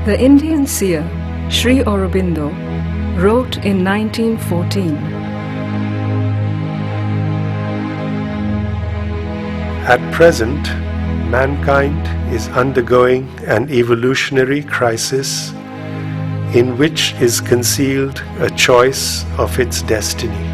The Indian seer Sri Aurobindo wrote in 1914, "At present, mankind is undergoing an evolutionary crisis in which is concealed a choice of its destiny.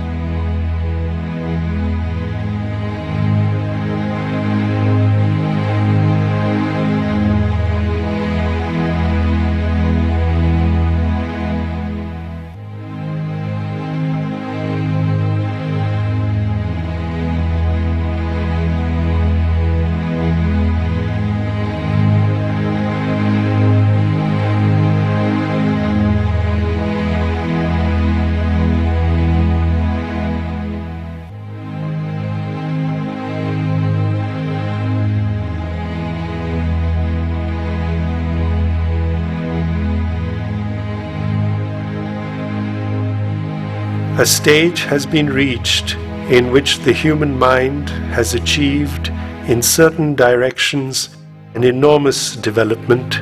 A stage has been reached in which the human mind has achieved in certain directions an enormous development,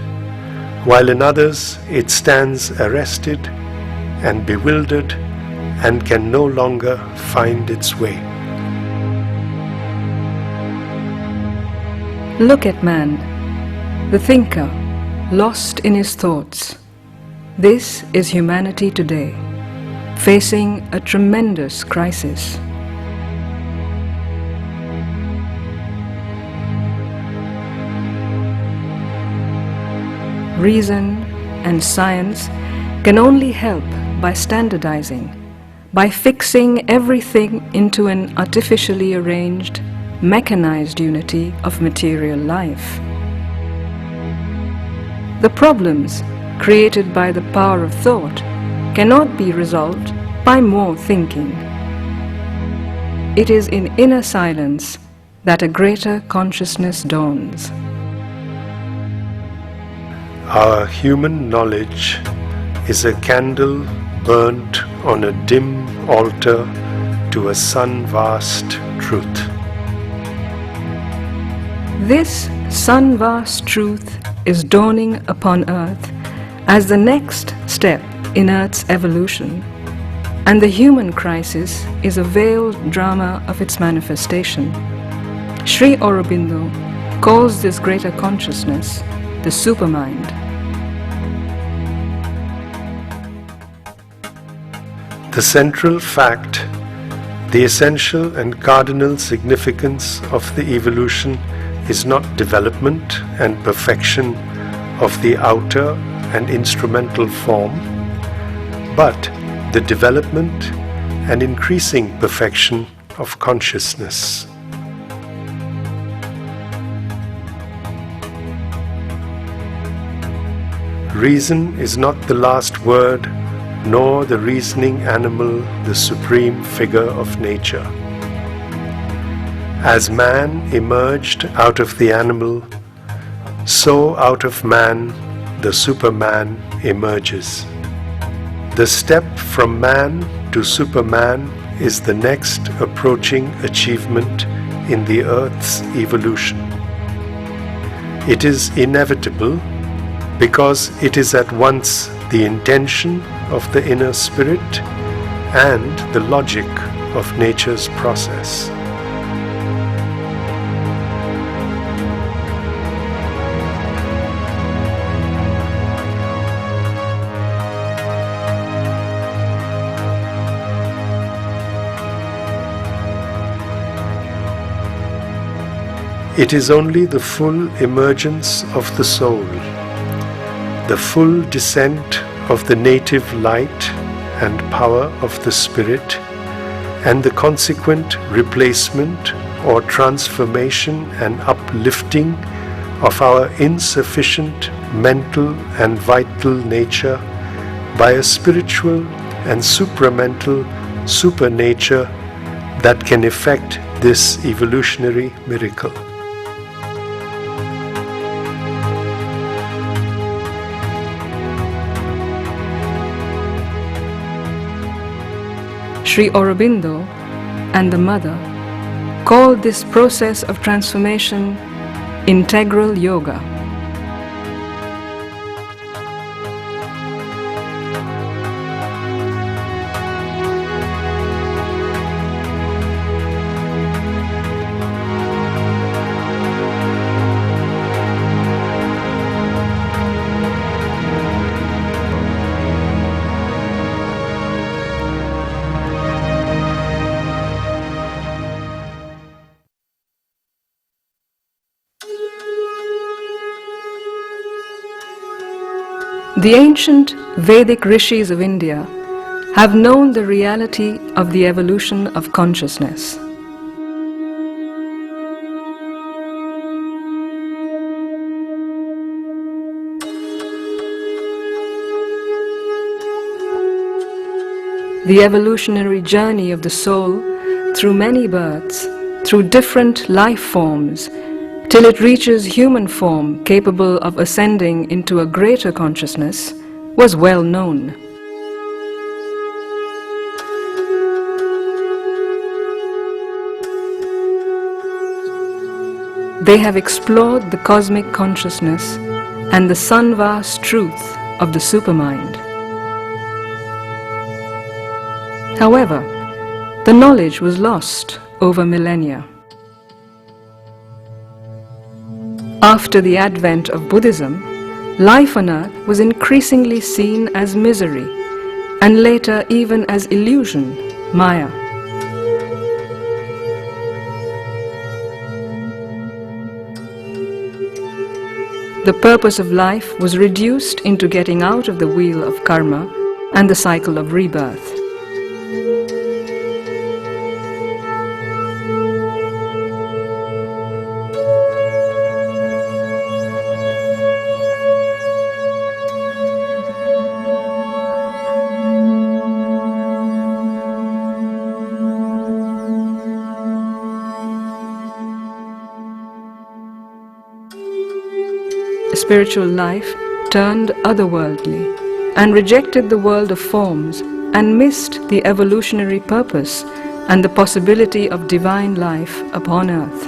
while in others it stands arrested and bewildered and can no longer find its way." Look at man, the thinker, lost in his thoughts. This is humanity today, facing a tremendous crisis. Reason and science can only help by standardizing, by fixing everything into an artificially arranged, mechanized unity of material life. The problems created by the power of thought cannot be resolved by more thinking. It is in inner silence that a greater consciousness dawns. Our human knowledge is a candle burnt on a dim altar to a sun-vast truth. This sun-vast truth is dawning upon earth as the next step in Earth's evolution, and the human crisis is a veiled drama of its manifestation. Sri Aurobindo calls this greater consciousness the supermind. The central fact, the essential and cardinal significance of the evolution is not development and perfection of the outer and instrumental form, but the development and increasing perfection of consciousness. Reason is not the last word, nor the reasoning animal the supreme figure of nature. As man emerged out of the animal, so out of man the Superman emerges. The step from man to Superman is the next approaching achievement in the Earth's evolution. It is inevitable because it is at once the intention of the inner spirit and the logic of nature's process. It is only the full emergence of the soul, the full descent of the native light and power of the spirit, and the consequent replacement or transformation and uplifting of our insufficient mental and vital nature by a spiritual and supramental supernature that can effect this evolutionary miracle. Sri Aurobindo and the Mother called this process of transformation integral yoga. The ancient Vedic rishis of India have known the reality of the evolution of consciousness. The evolutionary journey of the soul through many births, through different life forms, till it reaches human form capable of ascending into a greater consciousness, was well known. They have explored the cosmic consciousness and the sun-vast truth of the supermind. However, the knowledge was lost over millennia. After the advent of Buddhism, life on earth was increasingly seen as misery, and later even as illusion, Maya. The purpose of life was reduced into getting out of the wheel of karma and the cycle of rebirth. Spiritual life turned otherworldly and rejected the world of forms and missed the evolutionary purpose and the possibility of divine life upon earth.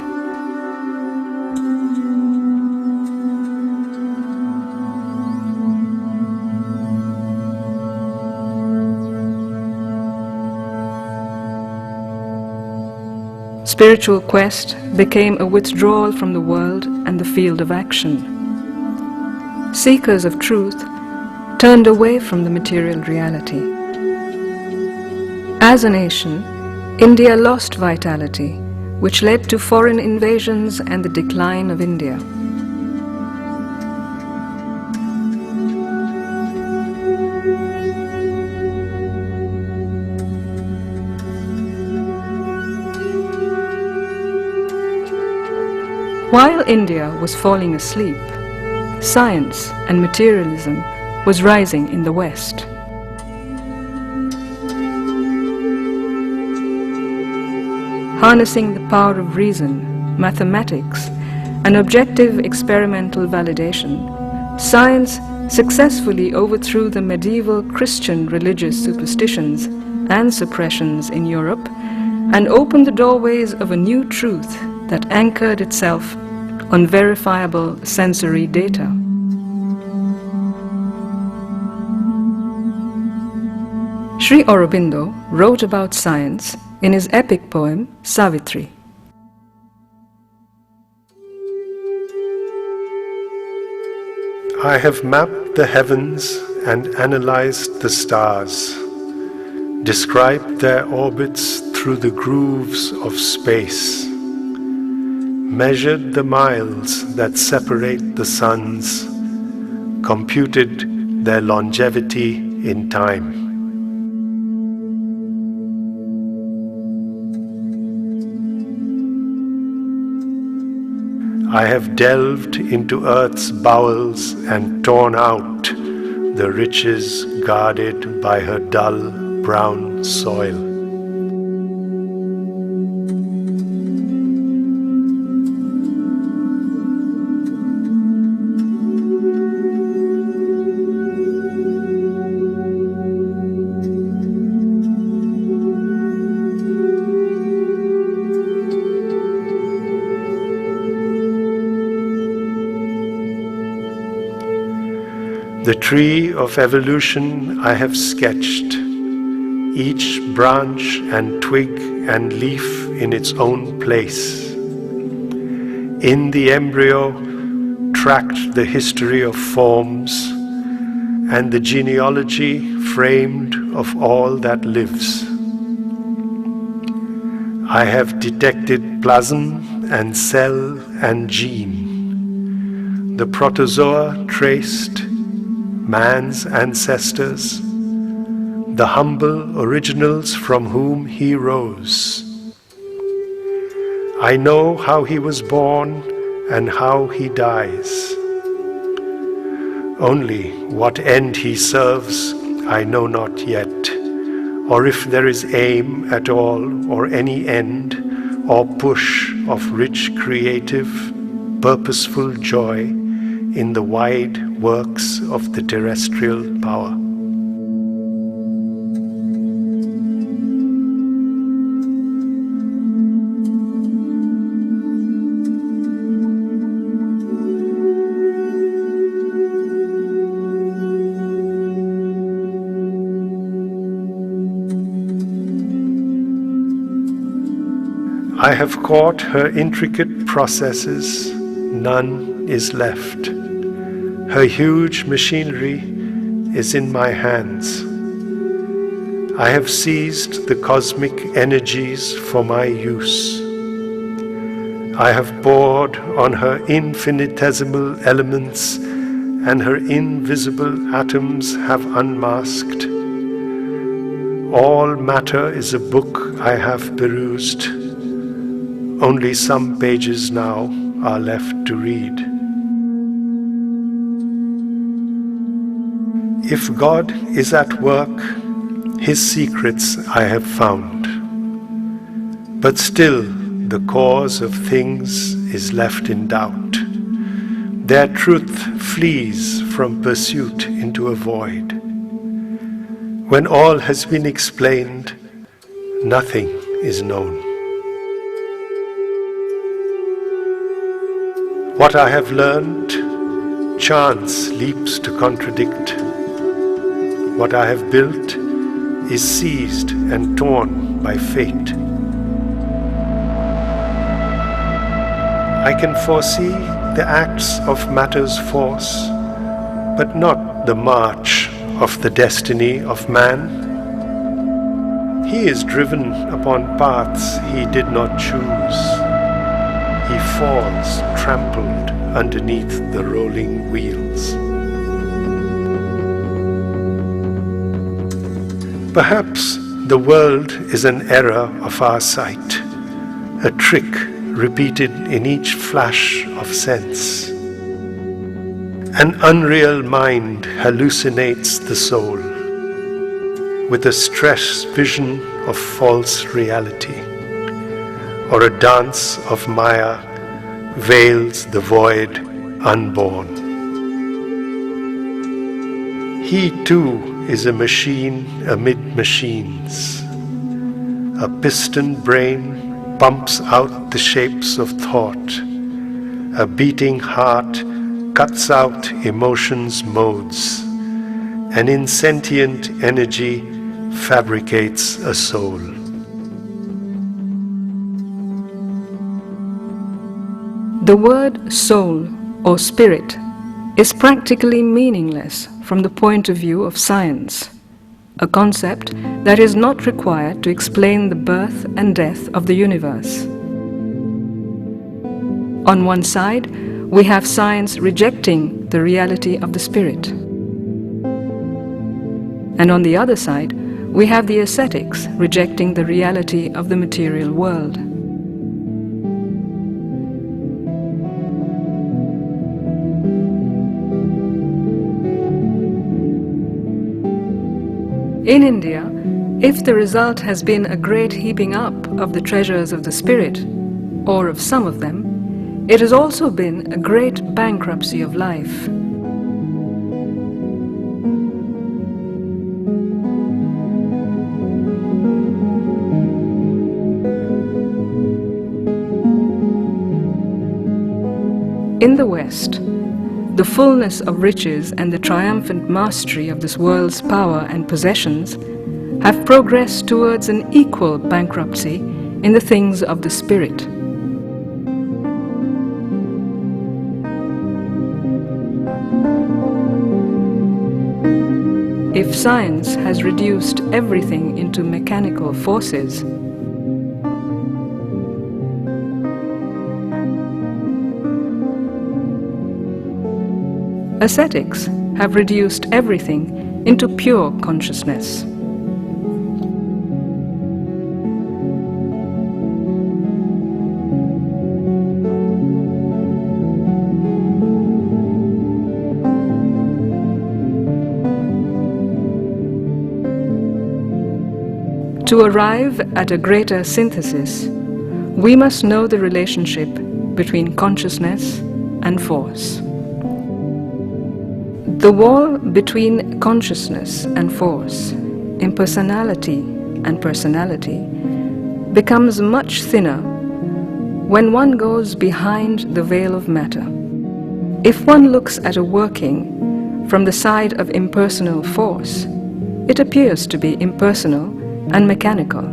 Spiritual quest became a withdrawal from the world and the field of action. Seekers of truth turned away from the material reality. As a nation, India lost vitality, which led to foreign invasions and the decline of India. While India was falling asleep, science and materialism was rising in the West. Harnessing the power of reason, mathematics, and objective experimental validation, science successfully overthrew the medieval Christian religious superstitions and suppressions in Europe and opened the doorways of a new truth that anchored itself on verifiable sensory data. Sri Aurobindo wrote about science in his epic poem Savitri. I have mapped the heavens and analyzed the stars, described their orbits through the grooves of space, measured the miles that separate the suns, computed their longevity in time. I have delved into earth's bowels and torn out the riches guarded by her dull brown soil. The tree of evolution I have sketched, each branch and twig and leaf in its own place. In the embryo, tracked the history of forms and the genealogy framed of all that lives. I have detected plasm and cell and gene, the protozoa traced, man's ancestors, the humble originals from whom he rose. I know how he was born and how he dies. Only what end he serves I know not yet, or if there is aim at all, or any end or push of rich creative, purposeful joy in the wide works of the terrestrial power. I have caught her intricate processes, none is left. Her huge machinery is in my hands. I have seized the cosmic energies for my use. I have poured on her infinitesimal elements, and her invisible atoms have unmasked. All matter is a book I have perused. Only some pages now are left to read. If God is at work, His secrets I have found. But still the cause of things is left in doubt. Their truth flees from pursuit into a void. When all has been explained, nothing is known. What I have learned, chance leaps to contradict. What I have built is seized and torn by fate. I can foresee the acts of matter's force, but not the march of the destiny of man. He is driven upon paths he did not choose. He falls trampled underneath the rolling wheels. Perhaps the world is an error of our sight, a trick repeated in each flash of sense. An unreal mind hallucinates the soul with a stress vision of false reality, or a dance of Maya veils the void unborn. He too is a machine amid machines. A piston brain pumps out the shapes of thought. A beating heart cuts out emotions' modes. An insentient energy fabricates a soul. The word soul or spirit is practically meaningless from the point of view of science, a concept that is not required to explain the birth and death of the universe. On one side, we have science rejecting the reality of the spirit. And on the other side, we have the ascetics rejecting the reality of the material world. In India, if the result has been a great heaping up of the treasures of the spirit, or of some of them, it has also been a great bankruptcy of life. In the West, the fullness of riches and the triumphant mastery of this world's power and possessions have progressed towards an equal bankruptcy in the things of the spirit. If science has reduced everything into mechanical forces, ascetics have reduced everything into pure consciousness. To arrive at a greater synthesis, we must know the relationship between consciousness and force. The wall between consciousness and force, impersonality and personality, becomes much thinner when one goes behind the veil of matter. If one looks at a working from the side of impersonal force, it appears to be impersonal and mechanical.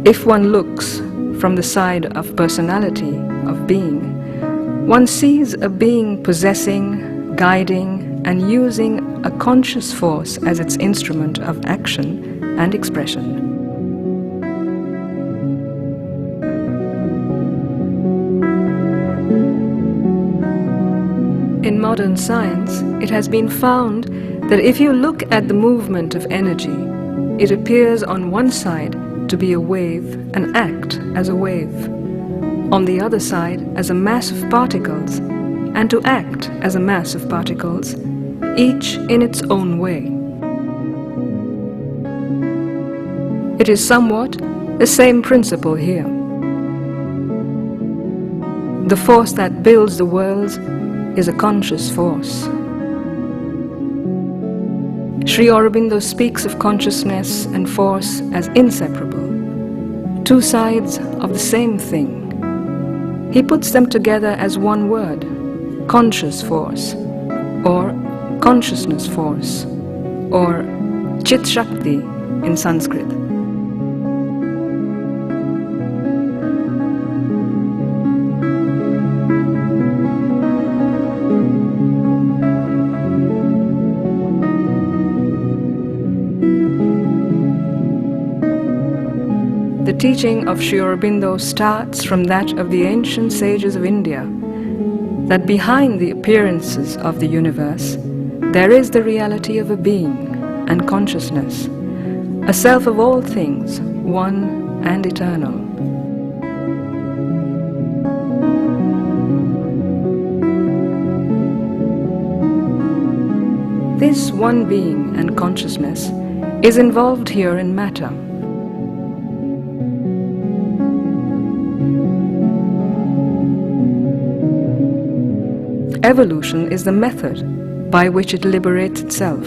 If one looks from the side of personality, of being, one sees a being possessing, guiding, and using a conscious force as its instrument of action and expression. In modern science, it has been found that if you look at the movement of energy, it appears on one side to be a wave and act as a wave, on the other side as a mass of particles, and to act as a mass of particles, each in its own way. It is somewhat the same principle here. The force that builds the worlds is a conscious force. Sri Aurobindo speaks of consciousness and force as inseparable, two sides of the same thing. He puts them together as one word, conscious force, or consciousness force, or Chit Shakti in Sanskrit. The teaching of Sri Aurobindo starts from that of the ancient sages of India, that behind the appearances of the universe, there is the reality of a being and consciousness, a self of all things, one and eternal. This one being and consciousness is involved here in matter. Evolution is the method by which it liberates itself.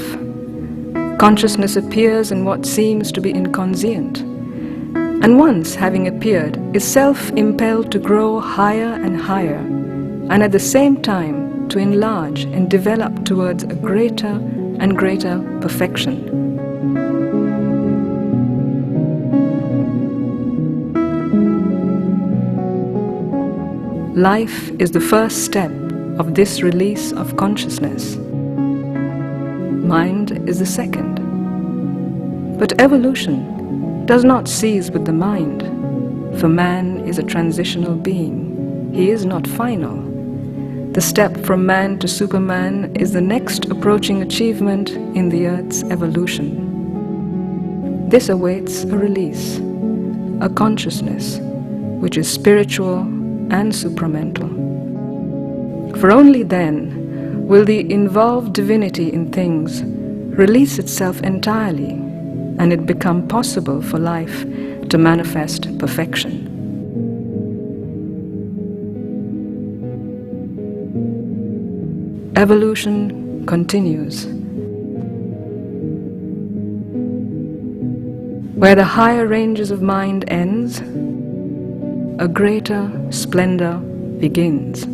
Consciousness appears in what seems to be inconscient, and once having appeared, is self-impelled to grow higher and higher, and at the same time to enlarge and develop towards a greater and greater perfection. Life is the first step of this release of consciousness. Mind is the second. But evolution does not cease with the mind, for man is a transitional being. He is not final. The step from man to Superman is the next approaching achievement in the Earth's evolution. This awaits a release, a consciousness which is spiritual and supramental. For only then will the involved divinity in things release itself entirely, and it become possible for life to manifest perfection. Evolution continues. Where the higher ranges of mind ends, a greater splendor begins.